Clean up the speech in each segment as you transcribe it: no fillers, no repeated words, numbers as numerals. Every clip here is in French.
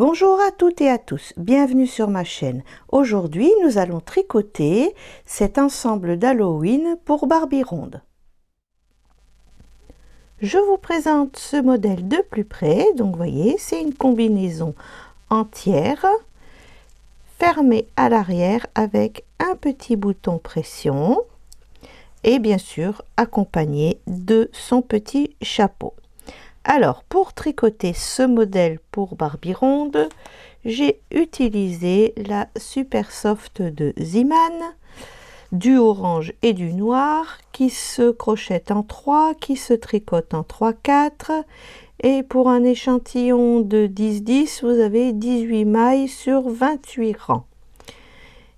Bonjour à toutes et à tous, bienvenue sur ma chaîne. Aujourd'hui, nous allons tricoter cet ensemble d'Halloween pour Barbie ronde. Je vous présente ce modèle de plus près. Donc, vous voyez, c'est une combinaison entière, fermée à l'arrière avec un petit bouton pression et bien sûr accompagné de son petit chapeau. Alors, pour tricoter ce modèle pour Barbie ronde, j'ai utilisé la Super Soft de Ziman, du orange et du noir, qui se crochette en 3, qui se tricote en 3-4. Et pour un échantillon de 10-10, vous avez 18 mailles sur 28 rangs.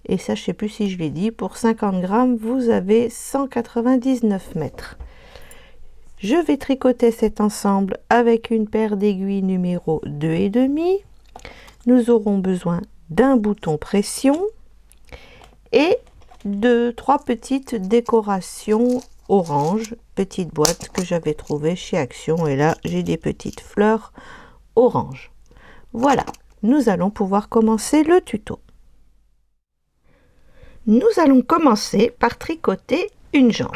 Et ça, je ne sais plus si je l'ai dit, pour 50 grammes, vous avez 199 mètres. Je vais tricoter cet ensemble avec une paire d'aiguilles numéro 2,5. Nous aurons besoin d'un bouton pression et de 3 petites décorations orange, petite boîte que j'avais trouvée chez Action. Et là, j'ai des petites fleurs orange. Voilà, nous allons pouvoir commencer le tuto. Nous allons commencer par tricoter une jambe.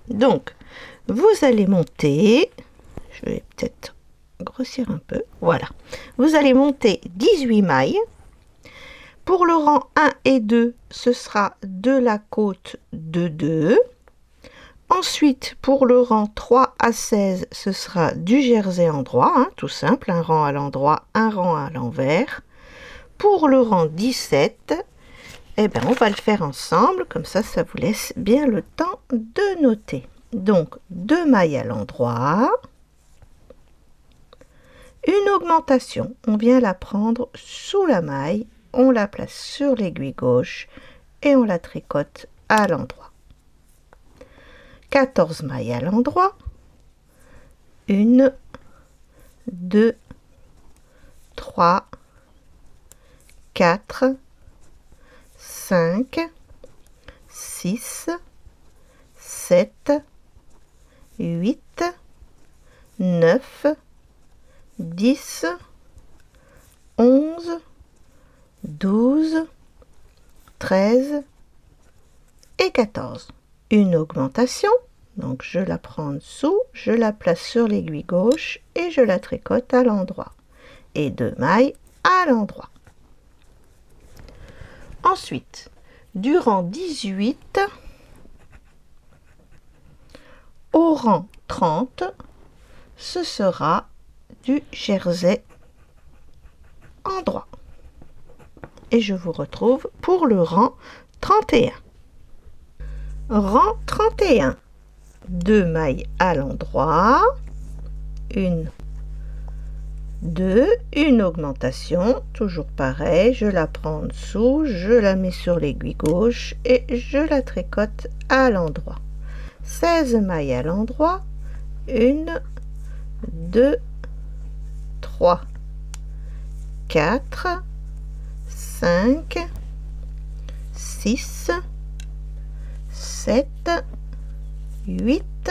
Donc, vous allez monter, je vais peut-être grossir un peu, voilà. Vous allez monter 18 mailles. Pour le rang 1 et 2, ce sera de la côte de 2. Ensuite, pour le rang 3 à 16, ce sera du jersey endroit, tout simple, un rang à l'endroit, un rang à l'envers. Pour le rang 17, eh ben, on va le faire ensemble, comme ça vous laisse bien le temps de noter. Donc, 2 mailles à l'endroit, une augmentation, on vient la prendre sous la maille, on la place sur l'aiguille gauche et on la tricote à l'endroit. 14 mailles à l'endroit, 1, 2, 3, 4, 5, 6, 7, 8, 9, 10, 11, 12, 13 et 14. Une augmentation, donc je la prends en dessous, je la place sur l'aiguille gauche et je la tricote à l'endroit. Et 2 mailles à l'endroit. Ensuite, du rang 18 au rang 30, ce sera du jersey endroit. Et je vous retrouve pour le rang 31. Rang 31, 2 mailles à l'endroit, 1, 2, une augmentation, toujours pareil, je la prends en dessous, je la mets sur l'aiguille gauche et je la tricote à l'endroit. 16 mailles à l'endroit, 1, 2, 3, 4, 5, 6, 7, 8,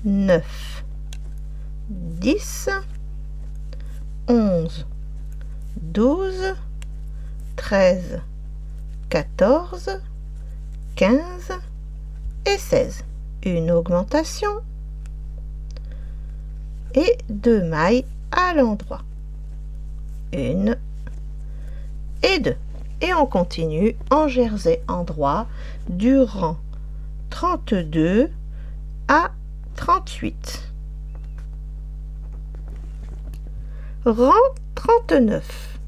9, 10, 11, 12, 13, 14, 15 et 16. Une augmentation et 2 mailles à l'endroit. 1 et 2. Et on continue en jersey endroit du rang 32 à 38. Rang 39.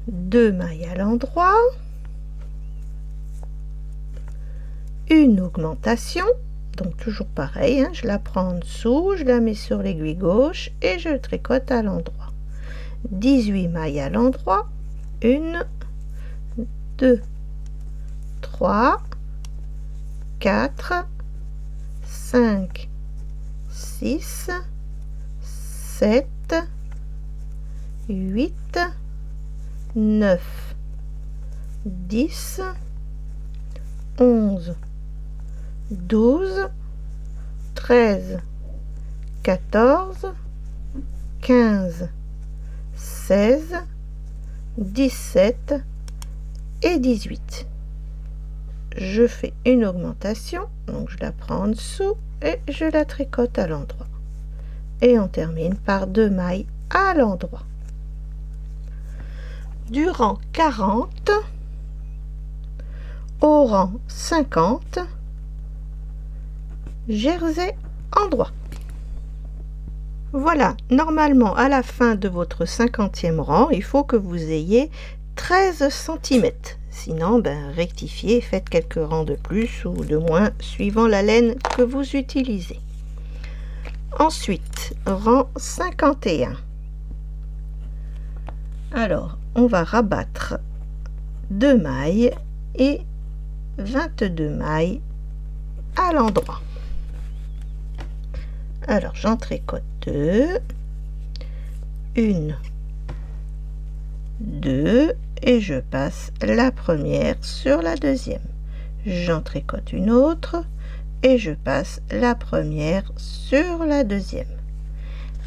2 mailles à l'endroit, une augmentation, donc toujours pareil, je la prends en dessous, je la mets sur l'aiguille gauche et je tricote à l'endroit. 18 mailles à l'endroit, 1, 2, 3, 4, 5, 6, 7, 8, 9, 10, 11, 12, 13, 14, 15, 16, 17 et 18. Je fais une augmentation, donc je la prends en dessous et je la tricote à l'endroit. Et on termine par 2 mailles à l'endroit. Du rang 40 au rang 50, jersey endroit. Voilà, normalement à la fin de votre 50e rang, il faut que vous ayez 13 cm. Sinon, rectifiez, faites quelques rangs de plus ou de moins, suivant la laine que vous utilisez. Ensuite, rang 51. Alors, on va rabattre 2 mailles et 22 mailles à l'endroit. Alors, j'en tricote 2, 1, 2, et je passe la première sur la deuxième. J'en tricote une autre et je passe la première sur la deuxième.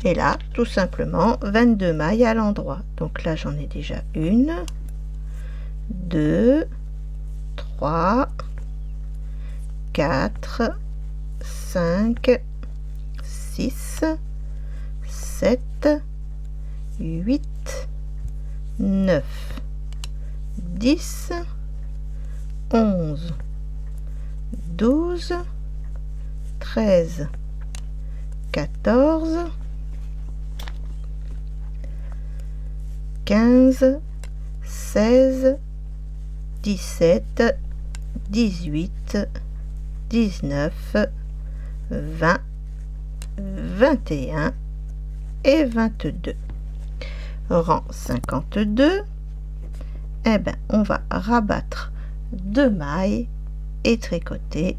Et là, tout simplement, 22 mailles à l'endroit. Donc là, j'en ai déjà 1, 2, 3, 4, 5, 6, 7, 8, 9, 10, 11, 12, 13, 14, 15, 16, 17, 18, 19, 20, 21 et 22. Rang 52, on va rabattre 2 mailles et tricoter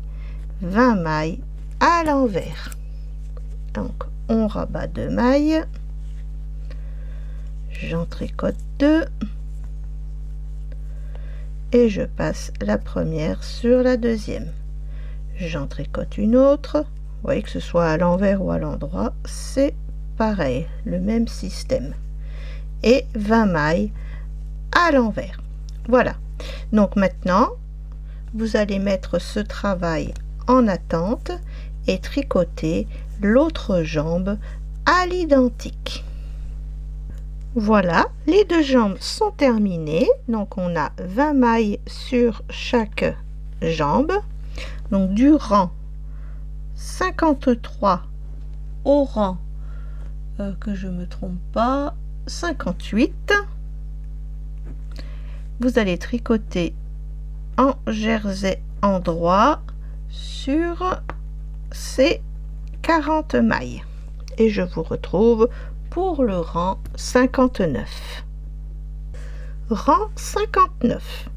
20 mailles à l'envers. Donc on rabat 2 mailles, j'en tricote 2 et je passe la première sur la deuxième. J'en tricote une autre. Vous voyez que ce soit à l'envers ou à l'endroit, c'est pareil, le même système. Et 20 mailles à l'envers. Voilà. Donc maintenant, vous allez mettre ce travail en attente et tricoter l'autre jambe à l'identique. Voilà, les 2 jambes sont terminées. Donc on a 20 mailles sur chaque jambe. Donc du rang 53 au rang, que je me trompe pas, 58, vous allez tricoter en jersey endroit sur ces 40 mailles. Et je vous retrouve pour le rang 59. Rang 59,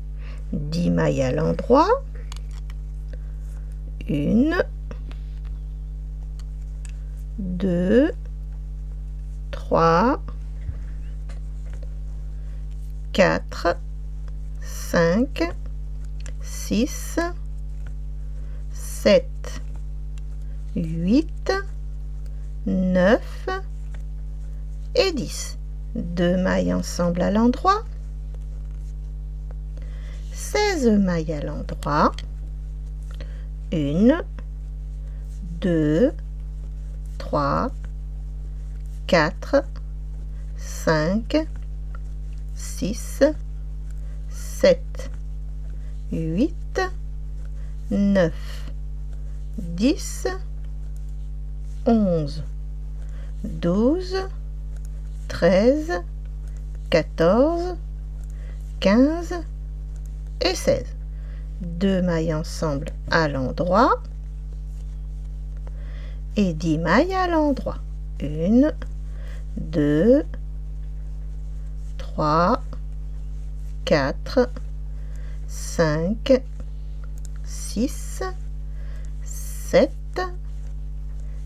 10 mailles à l'endroit, 1, 2, 3, 4, 5, 6, 7, 8, 9 et 10. 2 mailles ensemble à l'endroit, 16 mailles à l'endroit, 1, 2, 3, 4, 5, 6, 7, 8, 9, 10, 11, 12, 13, 14, 15 et 16. 2 mailles ensemble à l'endroit et 10 mailles à l'endroit. 1, 2, 3, 4, 5, 6, 7,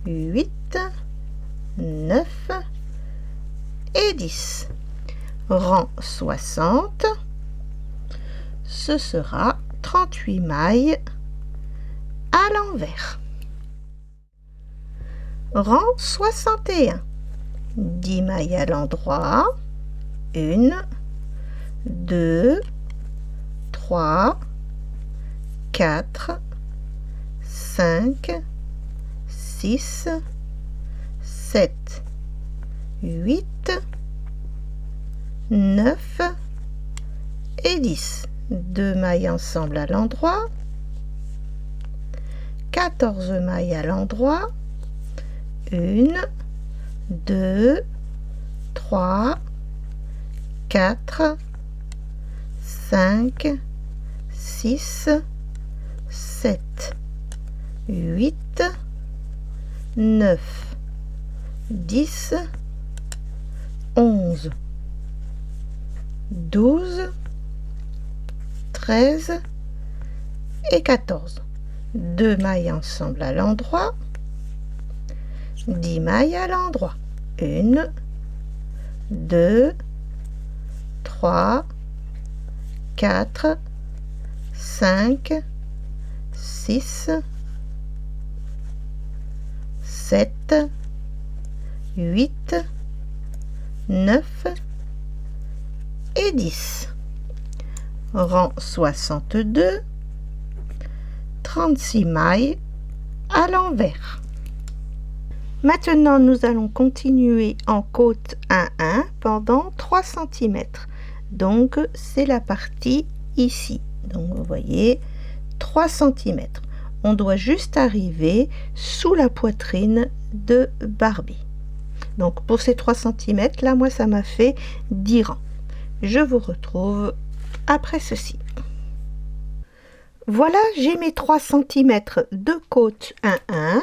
8, 9 et 10. Rang 60, ce sera 38 mailles à l'envers. Rang 61, 10 mailles à l'endroit, 1, 2, 3, 4, 5, 6, 7, 8, 9 et 10. 2 mailles ensemble à l'endroit, 14 mailles à l'endroit, 1, 2, 3, 4, 5, 6, 7, 8, 9, 10, 11, 12, 13 et 14. 2 mailles ensemble à l'endroit, 10 mailles à l'endroit. 1, 2, 3, 4, 5, 6, 7, 8, 9 et 10. Rang 62, 36 mailles à l'envers. Maintenant, nous allons continuer en côte 1-1 pendant 3 cm. Donc, c'est la partie ici. Donc, vous voyez, 3 cm. On doit juste arriver sous la poitrine de Barbie. Donc, pour ces 3 cm, là, moi, ça m'a fait 10 rangs. Je vous retrouve après ceci. Voilà, j'ai mes 3 cm de côte 1-1.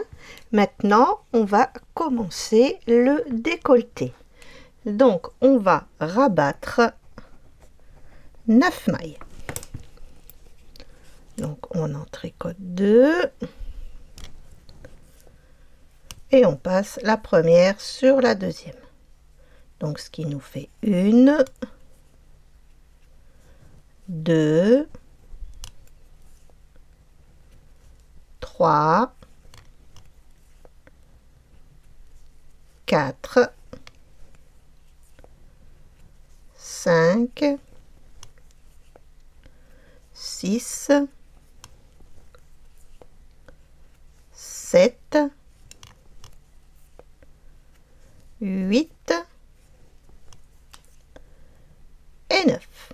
Maintenant, on va commencer le décolleté. Donc, on va rabattre 9 mailles. Donc, on en tricote 2. Et on passe la première sur la deuxième. Donc, ce qui nous fait 1, 2, 3, 4, 5, 6, 7, 8 et 9.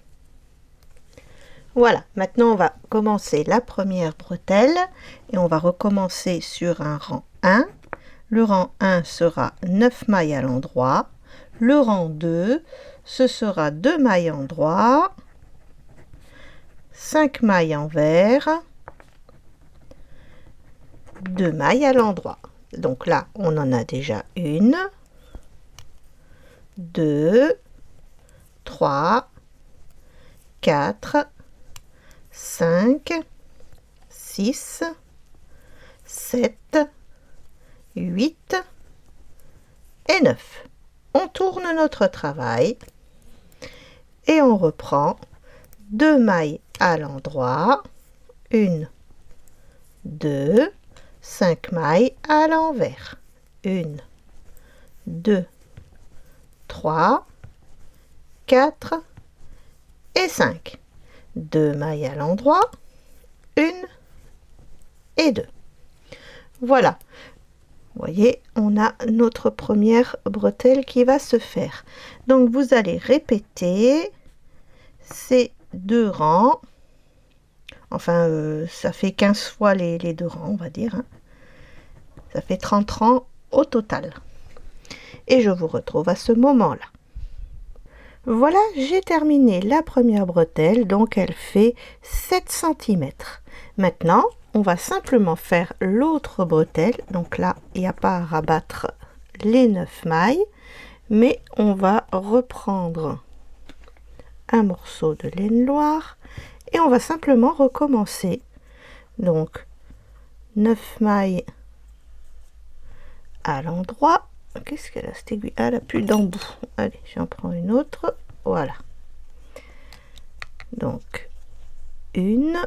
Voilà, maintenant on va commencer la première bretelle et on va recommencer sur un rang 1. Le rang 1 sera 9 mailles à l'endroit. Le rang 2, ce sera 2 mailles en droit, 5 mailles envers, 2 mailles à l'endroit. Donc là, on en a déjà 1, 2, 3, 4, 5, 6, 7, 8 et 9. On tourne notre travail et on reprend 2 mailles à l'endroit, 1, 2, 5 mailles à l'envers, 1, 2, 3, 4 et 5. 2 mailles à l'endroit, 1 et 2. Voilà. Vous voyez, on a notre première bretelle qui va se faire. Donc, vous allez répéter ces 2 rangs. Enfin, ça fait 15 fois les 2 rangs, on va dire. Hein. Ça fait 30 rangs au total. Et je vous retrouve à ce moment-là. Voilà, j'ai terminé la première bretelle, donc elle fait 7 cm. Maintenant, on va simplement faire l'autre bretelle. Donc là, il n'y a pas à rabattre les 9 mailles, mais on va reprendre un morceau de laine noire et on va simplement recommencer. Donc, 9 mailles à l'endroit. Qu'est-ce qu'elle a cette aiguille? Ah, elle n'a plus d'embout. Allez, j'en prends une autre. Voilà. Donc, 1,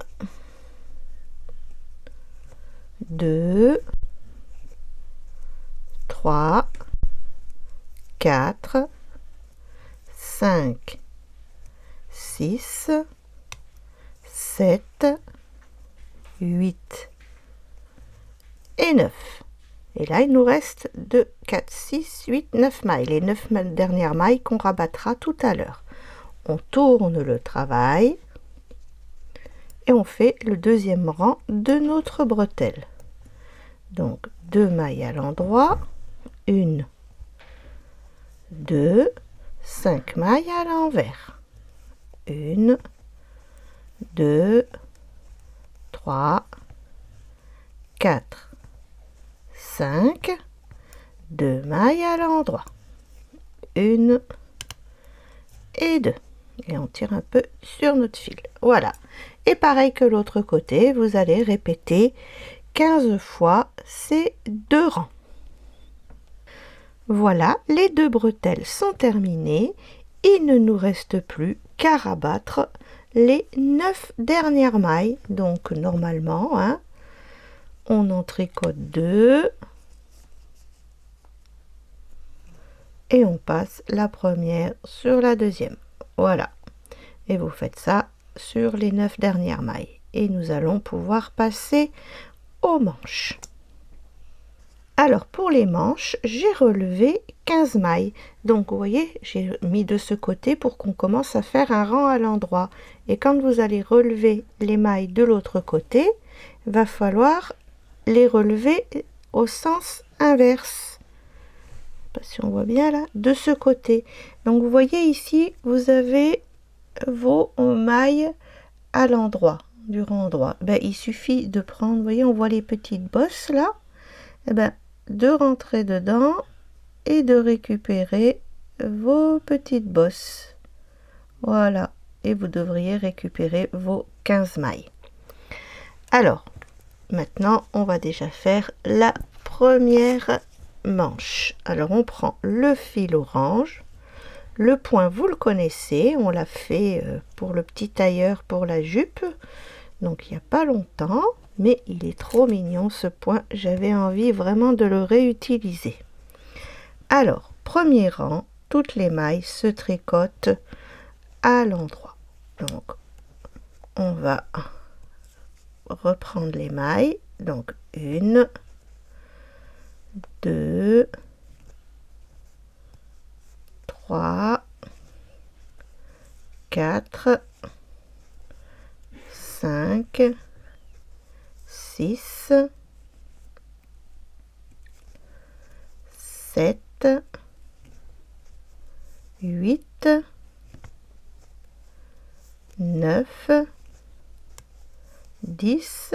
2, 3, 4, 5, 6, 7, 8 et 9. Et là, il nous reste 2, 4, 6, 8, 9 mailles. Les 9 dernières mailles qu'on rabattra tout à l'heure. On tourne le travail et on fait le deuxième rang de notre bretelle. Donc 2 mailles à l'endroit, 1, 2, 5 mailles à l'envers, 1, 2, 3, 4, 5, 2 mailles à l'endroit, 1 et 2. Et on tire un peu sur notre fil. Voilà. Et pareil que l'autre côté, vous allez répéter 15 fois ces 2 rangs. Voilà, les 2 bretelles sont terminées. Il ne nous reste plus qu'à rabattre les 9 dernières mailles. Donc normalement, hein, on en tricote 2 et on passe la première sur la deuxième. Voilà. Et vous faites ça sur les 9 dernières mailles. Et nous allons pouvoir passer aux manches. Alors pour les manches, j'ai relevé 15 mailles. Donc vous voyez, j'ai mis de ce côté pour qu'on commence à faire un rang à l'endroit. Et quand vous allez relever les mailles de l'autre côté, il va falloir les relever au sens inverse. Je sais pas si on voit bien là, de ce côté. Donc vous voyez ici, vous avez vos mailles à l'endroit du rang droit. Ben, il suffit de prendre, vous voyez, on voit les petites bosses là. Et ben, de rentrer dedans et de récupérer vos petites bosses. Voilà, et vous devriez récupérer vos 15 mailles. Alors, maintenant, on va déjà faire la première manche. Alors, on prend le fil orange. Le point, vous le connaissez, on l'a fait pour le petit tailleur pour la jupe. Donc, il n'y a pas longtemps. Mais il est trop mignon ce point, j'avais envie vraiment de le réutiliser. Alors, premier rang, toutes les mailles se tricotent à l'endroit. Donc, on va reprendre les mailles. Donc, 1, 2, 3, 4, 5, 6, 7, 8, 9, 10,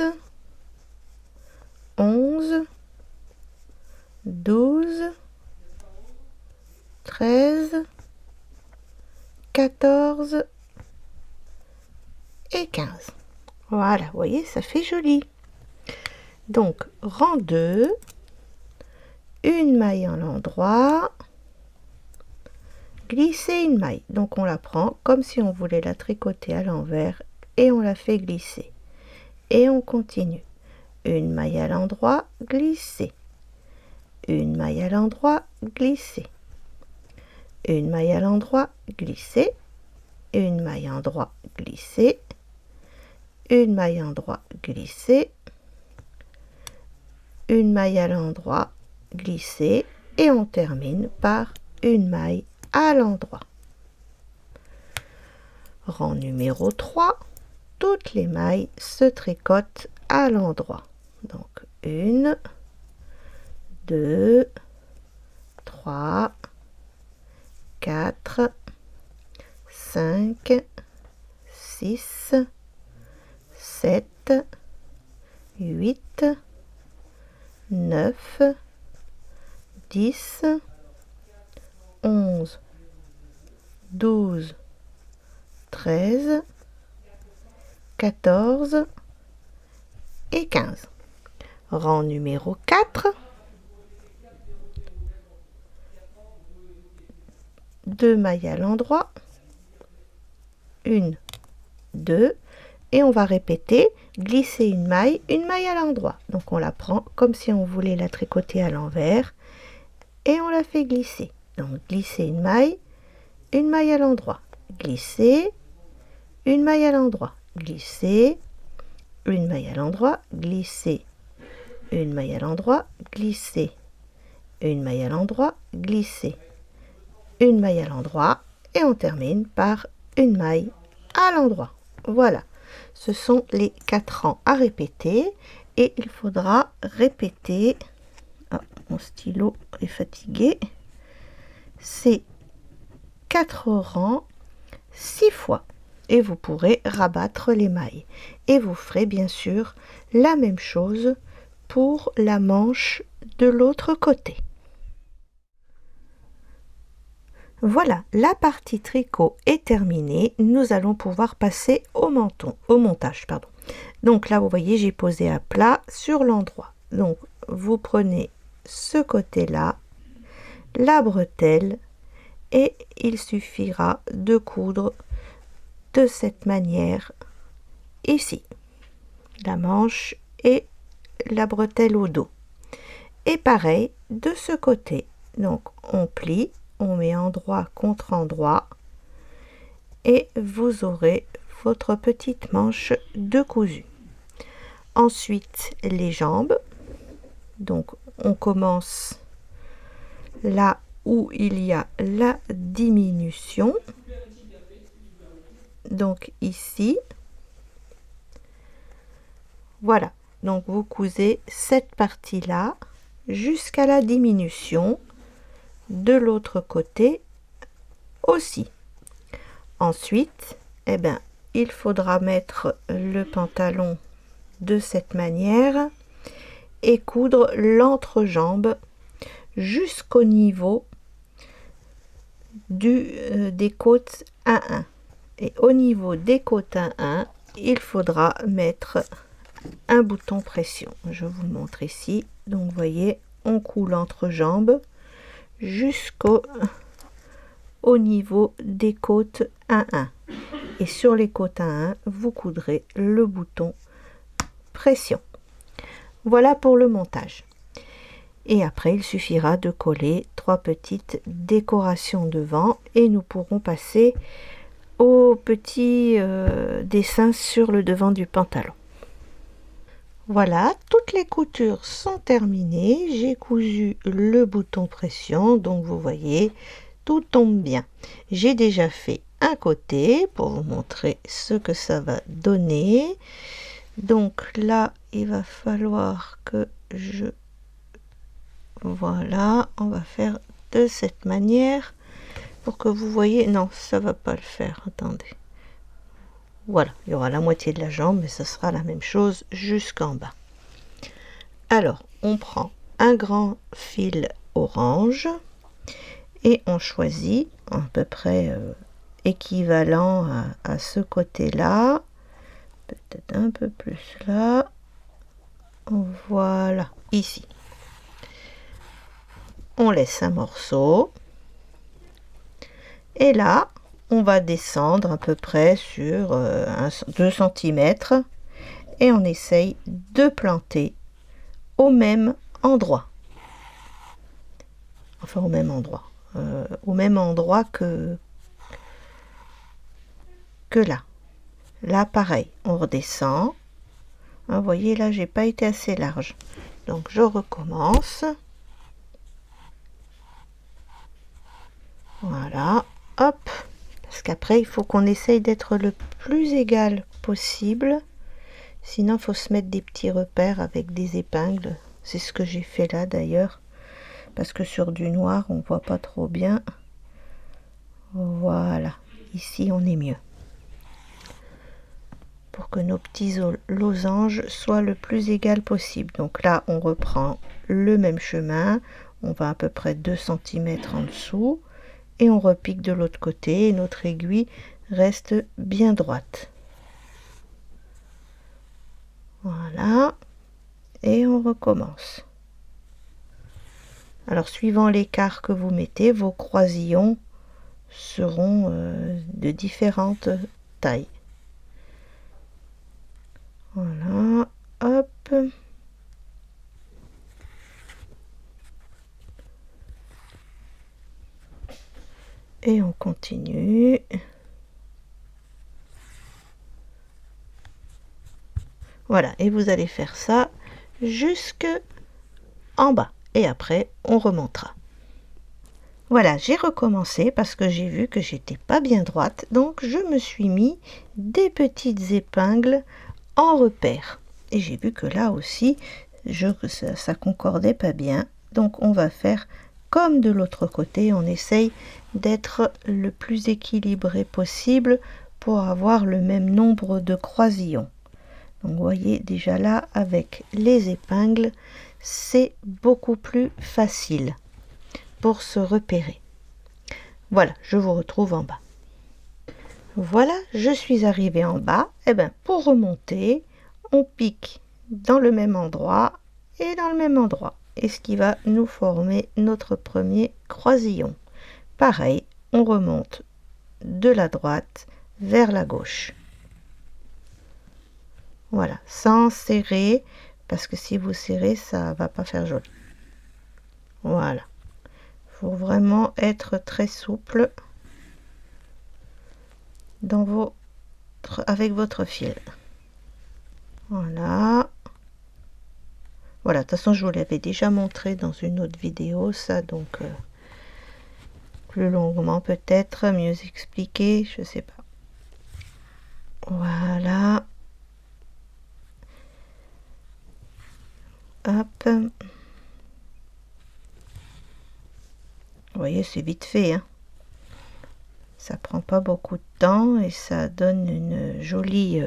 11, 12, 13, 14 et 15. Voilà, vous voyez, ça fait joli. Donc, rang 2, une maille à l'endroit, glisser une maille. Donc, on la prend comme si on voulait la tricoter à l'envers et on la fait glisser. Et on continue. Une maille à l'endroit, glisser. Une maille à l'endroit, glisser. Une maille à l'endroit, glisser. Une maille à l'endroit, glisser. Une maille à l'endroit, glisser. Une maille à l'endroit, glisser et on termine par une maille à l'endroit. Rang numéro 3, toutes les mailles se tricotent à l'endroit. Donc 1, 2, 3, 4, 5, 6, 7, 8, 9, 10, 11, 12, 13, 14 et 15. Rang numéro 4. 2 mailles à l'endroit. 1, 2. Et on va répéter, glisser une maille à l'endroit. Donc on la prend comme si on voulait la tricoter à l'envers et on la fait glisser. Donc glisser une maille une maille à l'endroit, glisser, une maille à l'endroit, glisser, une maille à l'endroit, glisser, une maille à l'endroit, glisser, une maille à l'endroit, glisser, une maille à l'endroit, et on termine par une maille à l'endroit. Voilà, ce sont les 4 rangs à répéter, et il faudra répéter, ah, mon stylo est fatigué, ces 4 rangs 6 fois, et vous pourrez rabattre les mailles, et vous ferez bien sûr la même chose pour la manche de l'autre côté. Voilà, la partie tricot est terminée. Nous allons pouvoir passer au montage. Donc là, vous voyez, j'ai posé à plat sur l'endroit. Donc, vous prenez ce côté-là, la bretelle, et il suffira de coudre de cette manière ici. La manche et la bretelle au dos. Et pareil, de ce côté. Donc, on plie. On met endroit contre endroit et vous aurez votre petite manche de cousu. Ensuite, les jambes. Donc, on commence là où il y a la diminution. Donc, ici. Voilà. Donc, vous cousez cette partie-là jusqu'à la diminution. De l'autre côté aussi. Ensuite, il faudra mettre le pantalon de cette manière et coudre l'entrejambe jusqu'au niveau des côtes 1-1. Et au niveau des côtes 1-1, il faudra mettre un bouton pression. Je vous le montre ici. Donc, vous voyez, on coud l'entrejambe jusqu'au niveau des côtes 1-1, et sur les côtes 1-1 vous coudrez le bouton pression. Voilà pour le montage, et après il suffira de coller 3 petites décorations devant et nous pourrons passer au petit dessin sur le devant du pantalon. Voilà, toutes les coutures sont terminées. J'ai cousu le bouton pression, donc vous voyez, tout tombe bien. J'ai déjà fait un côté pour vous montrer ce que ça va donner. Donc là, il va falloir que voilà, on va faire de cette manière pour que vous voyez. Non, ça va pas le faire, attendez. Voilà, il y aura la moitié de la jambe, mais ce sera la même chose jusqu'en bas. Alors, on prend un grand fil orange et on choisit à peu près équivalent à ce côté-là, peut-être un peu plus là. Voilà, ici. On laisse un morceau. Et là, on va descendre à peu près sur 2 cm et on essaye de planter au même endroit. Enfin, au même endroit que là. Là, pareil, on redescend. Vous voyez, là, j'ai pas été assez large. Donc, je recommence. Voilà, hop. Parce qu'après, il faut qu'on essaye d'être le plus égal possible. Sinon, il faut se mettre des petits repères avec des épingles. C'est ce que j'ai fait là, d'ailleurs. Parce que sur du noir, on voit pas trop bien. Voilà. Ici, on est mieux. Pour que nos petits losanges soient le plus égal possible. Donc là, on reprend le même chemin. On va à peu près 2 cm en dessous. Et on repique de l'autre côté et notre aiguille reste bien droite. Voilà. Et on recommence. Alors, suivant l'écart que vous mettez, vos croisillons seront de différentes tailles. Voilà, hop. Et on continue. Voilà, et vous allez faire ça jusque en bas. Et après, on remontera. Voilà, j'ai recommencé parce que j'ai vu que j'étais pas bien droite. Donc, je me suis mis des petites épingles en repère. Et j'ai vu que là aussi, ça concordait pas bien. Donc, on va faire comme de l'autre côté. On essaye d'être le plus équilibré possible pour avoir le même nombre de croisillons. Donc, vous voyez déjà là, avec les épingles, c'est beaucoup plus facile pour se repérer. Voilà, je vous retrouve en bas. Voilà, je suis arrivée en bas. Et bien, pour remonter, on pique dans le même endroit et dans le même endroit. Et ce qui va nous former notre premier croisillon. Pareil, on remonte de la droite vers la gauche. Voilà, sans serrer, parce que si vous serrez, ça va pas faire joli. Voilà. Faut vraiment être très souple dans avec votre fil. Voilà. Voilà, de toute façon, je vous l'avais déjà montré dans une autre vidéo, ça, donc plus longuement peut-être, mieux expliqué, je sais pas. Voilà. Hop. Vous voyez, c'est vite fait, hein. Ça prend pas beaucoup de temps et ça donne une jolie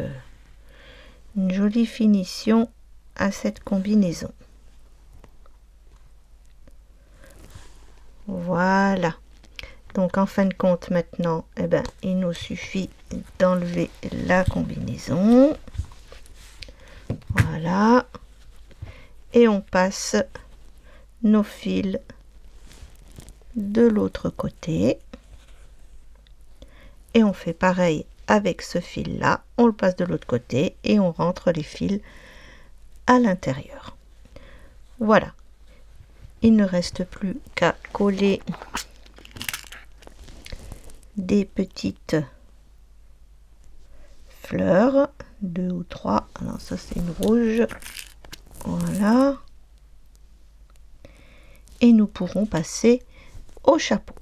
finition à cette combinaison. Voilà. Donc en fin de compte maintenant, eh ben, il nous suffit d'enlever la combinaison. Voilà. Et on passe nos fils de l'autre côté. Et on fait pareil avec ce fil là, on le passe de l'autre côté et on rentre les fils à l'intérieur. Voilà, il ne reste plus qu'à coller des petites fleurs, 2 ou 3. Alors ça c'est une rouge, voilà, et nous pourrons passer au chapeau.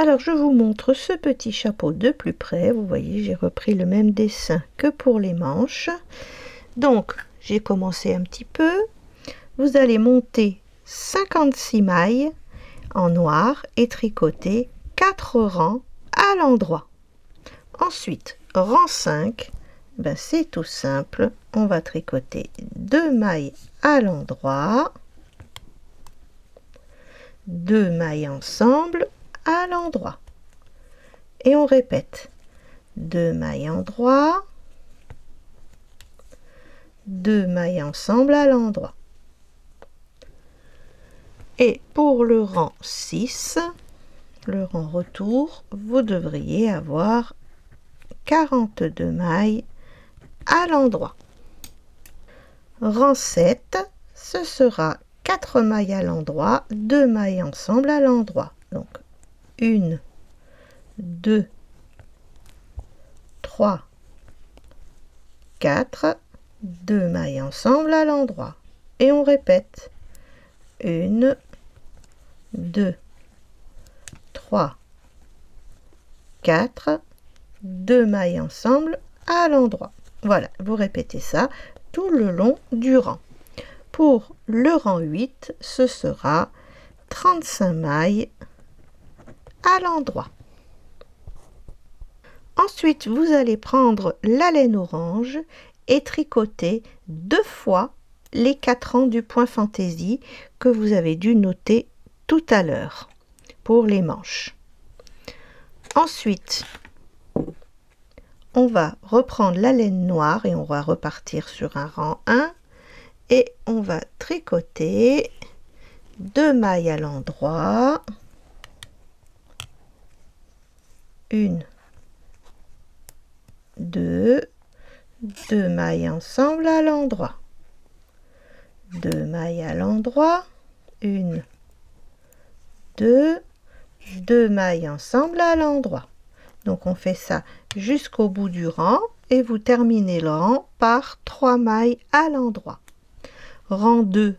Alors je vous montre ce petit chapeau de plus près. Vous voyez, j'ai repris le même dessin que pour les manches. Donc j'ai commencé un petit peu. Vous allez monter 56 mailles en noir et tricoter 4 rangs à l'endroit. Ensuite, rang 5, ben c'est tout simple. On va tricoter 2 mailles à l'endroit, 2 mailles ensemble à l'endroit, et on répète 2 mailles endroit, 2 mailles ensemble à l'endroit. Et pour le rang 6, le rang retour, vous devriez avoir 42 mailles à l'endroit. Rang 7, ce sera 4 mailles à l'endroit, 2 mailles ensemble à l'endroit. Donc 1, 2, 3, 4, 2 mailles ensemble à l'endroit. Et on répète 1, 2, 3, 4, 2 mailles ensemble à l'endroit. Voilà, vous répétez ça tout le long du rang. Pour le rang 8, ce sera 35 mailles à l'endroit. Ensuite, vous allez prendre la laine orange et tricoter 2 fois les 4 rangs du point fantaisie que vous avez dû noter tout à l'heure pour les manches. Ensuite, on va reprendre la laine noire et on va repartir sur un rang 1 et on va tricoter 2 mailles à l'endroit, 1, 2, 2 mailles ensemble à l'endroit, 2 mailles à l'endroit, 1, 2 mailles ensemble à l'endroit. Donc on fait ça jusqu'au bout du rang et vous terminez le rang par 3 mailles à l'endroit. Rang 2,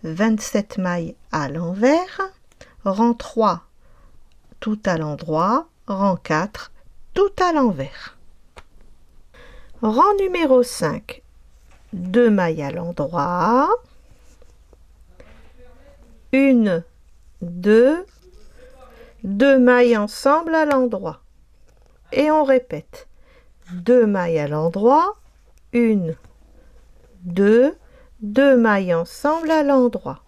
27 mailles à l'envers. Rang 3, tout à l'endroit. Rang 4, tout à l'envers. Rang numéro 5, 2 mailles à l'endroit. 1, 2, 2 mailles ensemble à l'endroit. Et on répète. 2 mailles à l'endroit. 1, 2, 2 mailles ensemble à l'endroit.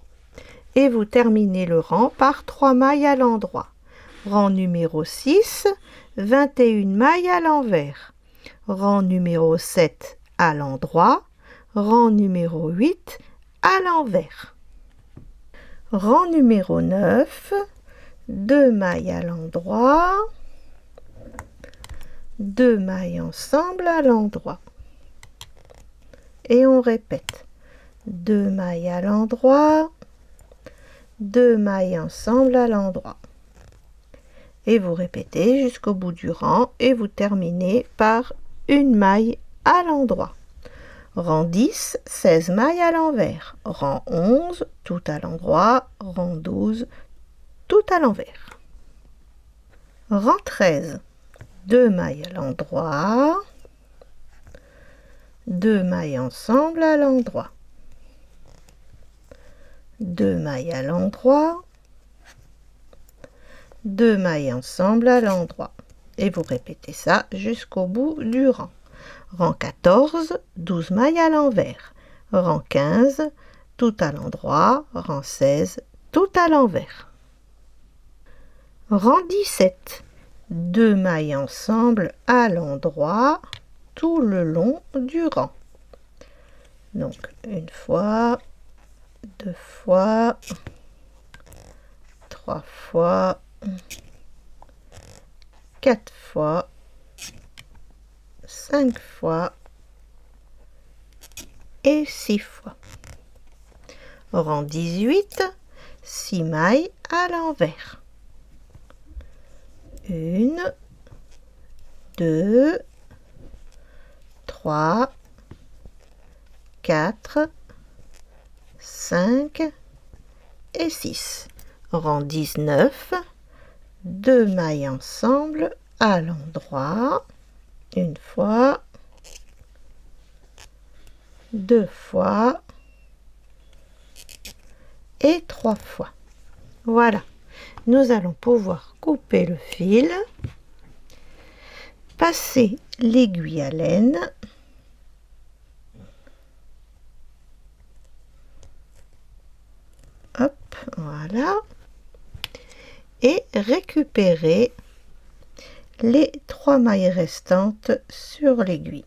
Et vous terminez le rang par 3 mailles à l'endroit. Rang numéro 6, 21 mailles à l'envers. Rang numéro 7 à l'endroit. Rang numéro 8 à l'envers. Rang numéro 9, 2 mailles à l'endroit. 2 mailles ensemble à l'endroit. Et on répète. 2 mailles à l'endroit. 2 mailles ensemble à l'endroit. Et vous répétez jusqu'au bout du rang et vous terminez par 1 maille à l'endroit. Rang 10, 16 mailles à l'envers. Rang 11, tout à l'endroit. Rang 12, tout à l'envers. Rang 13, 2 mailles à l'endroit. 2 mailles ensemble à l'endroit. 2 mailles à l'endroit. 2 mailles ensemble à l'endroit. Et vous répétez ça jusqu'au bout du rang. Rang 14, 12 mailles à l'envers. Rang 15, tout à l'endroit. Rang 16, tout à l'envers. Rang 17, 2 mailles ensemble à l'endroit tout le long du rang. Donc une fois, 2 fois, 3 fois, 4 fois, 5 fois et 6 fois. Rang 18, 6 mailles à l'envers. 1, 2, 3, 4, 5 et 6. Rang 19, 2 mailles ensemble à l'endroit. Une fois, 2 fois et 3 fois. Voilà, nous allons pouvoir couper le fil, passer l'aiguille à laine, hop, voilà, et récupérer les 3 mailles restantes sur l'aiguille.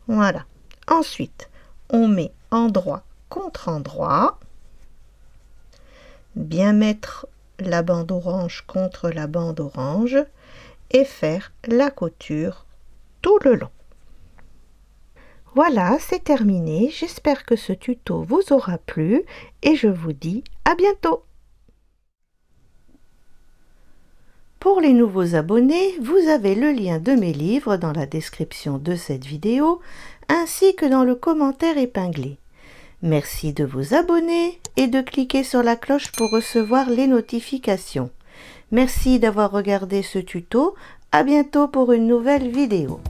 Voilà. Ensuite, on met endroit contre endroit, bien mettre la bande orange contre la bande orange et faire la couture tout le long. Voilà, c'est terminé. J'espère que ce tuto vous aura plu et je vous dis à bientôt. Pour les nouveaux abonnés, vous avez le lien de mes livres dans la description de cette vidéo, ainsi que dans le commentaire épinglé. Merci de vous abonner et de cliquer sur la cloche pour recevoir les notifications. Merci d'avoir regardé ce tuto. À bientôt pour une nouvelle vidéo.